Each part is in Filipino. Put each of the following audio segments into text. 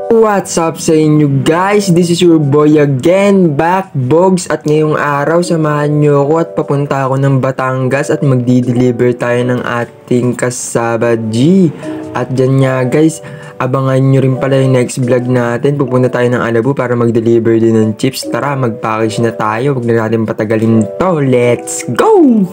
What's up sa inyo guys? This is your boy again, back Bogs, at ngayong araw samahan nyo ako at papunta ako ng Batangas at magdi-deliver tayo ng ating kasaba G. At dyan nga guys, abangan nyo rin pala yung next vlog natin. Pupunta tayo ng Alabu para mag-deliver din ng chips. Tara, mag-package na tayo. Huwag na natin patagalin to. Let's go!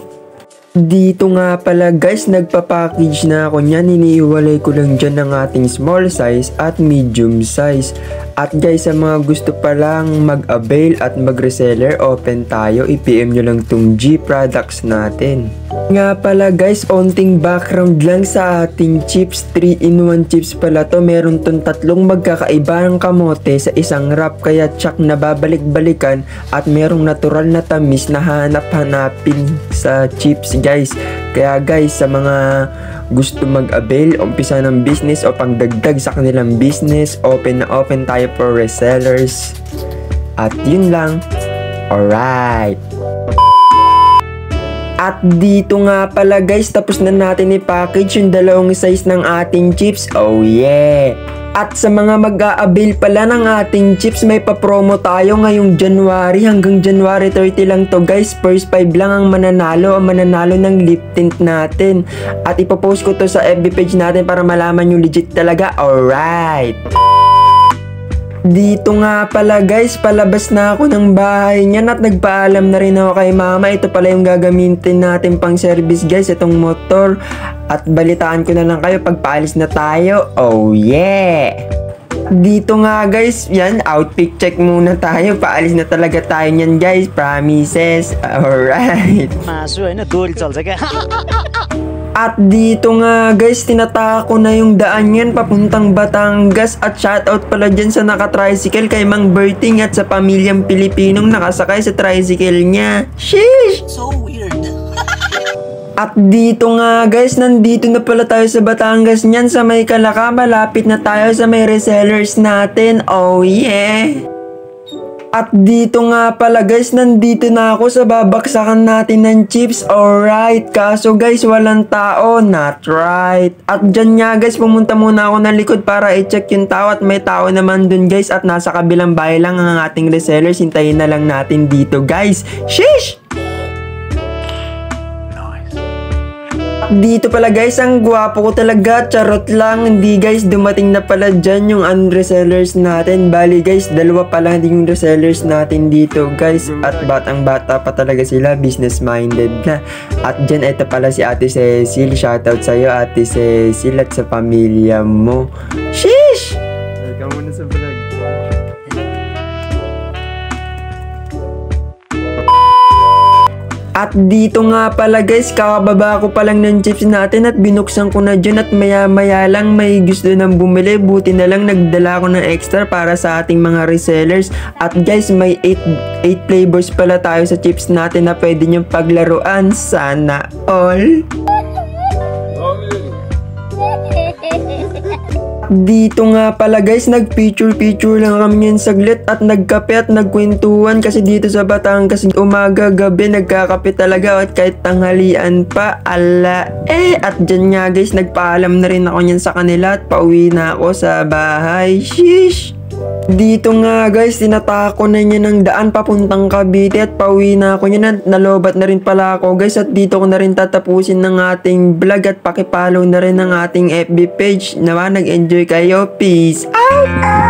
Dito nga pala guys, nagpa-package na ako niyan. Iniiwalay ko lang dyan ng ating small size at medium size. At guys, sa mga gusto pa lang mag-avail at mag-reseller, open tayo. I-PM nyo lang tong G products natin. Nga pala guys, onting background lang sa ating chips. 3-in-1 chips pala to. Meron tong tatlong magkakaibang kamote sa isang wrap, kaya tsak na babalik-balikan. At merong natural na tamis na hanap-hanapin sa chips guys. Kaya guys, sa mga gusto mag-avail, umpisa ng business o pangdagdag sa kanilang business, open na open tayo for resellers. At yun lang. Alright. At dito nga pala guys, tapos na natin i-package yung dalawang size ng ating chips. Oh yeah! At sa mga mag-a-avail pala ng ating chips, may pa-promo tayo ngayong January. Hanggang January 30 lang to guys. First 5 lang ang mananalo. Ang mananalo ng lip tint natin. At ipopost ko to sa FB page natin para malaman yung legit talaga. Alright! Dito nga pala guys, palabas na ako ng bahay niyan at nagpaalam na rin ako kay mama. Ito pala yung gagamitin natin pang service guys, itong motor. At balitaan ko na lang kayo pag paalis na tayo. Oh yeah! Dito nga guys, yan, outfit check muna tayo. Paalis na talaga tayo niyan guys, promises. Alright. At dito nga guys, tinatako na yung daan yan papuntang Batangas. At shoutout pala dyan sa naka-tricycle kay Mang Berting at sa pamilyang Pilipinong nakasakay sa tricycle niya. Sheesh! So weird. At dito nga guys, nandito na pala tayo sa Batangas niyan, sa may Kalaka. Malapit na tayo sa may resellers natin. Oh yeah! At dito nga pala guys, nandito na ako sa babaksakan natin ng chips. Alright, kaso guys, walang tao. Not right. At dyan nga guys, pumunta muna ako ng likod para i-check yung tao. At may tao naman dun guys. At nasa kabilang bahay lang ang ating resellers. Hintayin na lang natin dito guys. Sheesh! Dito pala guys, ang gwapo ko talaga. Charot lang. Hindi guys, dumating na pala dyan yung resellers natin. Bali guys, dalawa pa lang din yung resellers natin dito guys. At batang bata pa talaga sila, business minded na. At dyan, ito pala si Ate Cecil. Shoutout sa'yo Ate Cecil at sa pamilya mo. Sheesh! Welcome muna sa vlog. At dito nga pala guys, kakababa ko pa lang ng chips natin at binuksan ko na dyan. At maya maya lang may gusto nang bumili. Buti na lang nagdala ko ng extra para sa ating mga resellers. At guys, may 8 flavors pala tayo sa chips natin na pwede nyong paglaruan. Sana all. Dito nga pala guys, nag-picture lang kami yan saglit at nagkape at nagkwentuhan kasi dito sa Batangas umaga gabi nagkakape talaga at kahit tanghalian pa. Ala at dyan nga guys, nagpaalam na rin ako niyan sa kanila at pauwi na ako sa bahay. Sheesh! Dito nga guys, tinatako na niya ng daan papuntang Cavite at pauwi na ako niyan at nalobat na rin pala ako guys. At dito ko na rin tatapusin ng ating vlog at pakipollow na rin ng ating FB page. Nawa, nag-enjoy kayo. Peace out!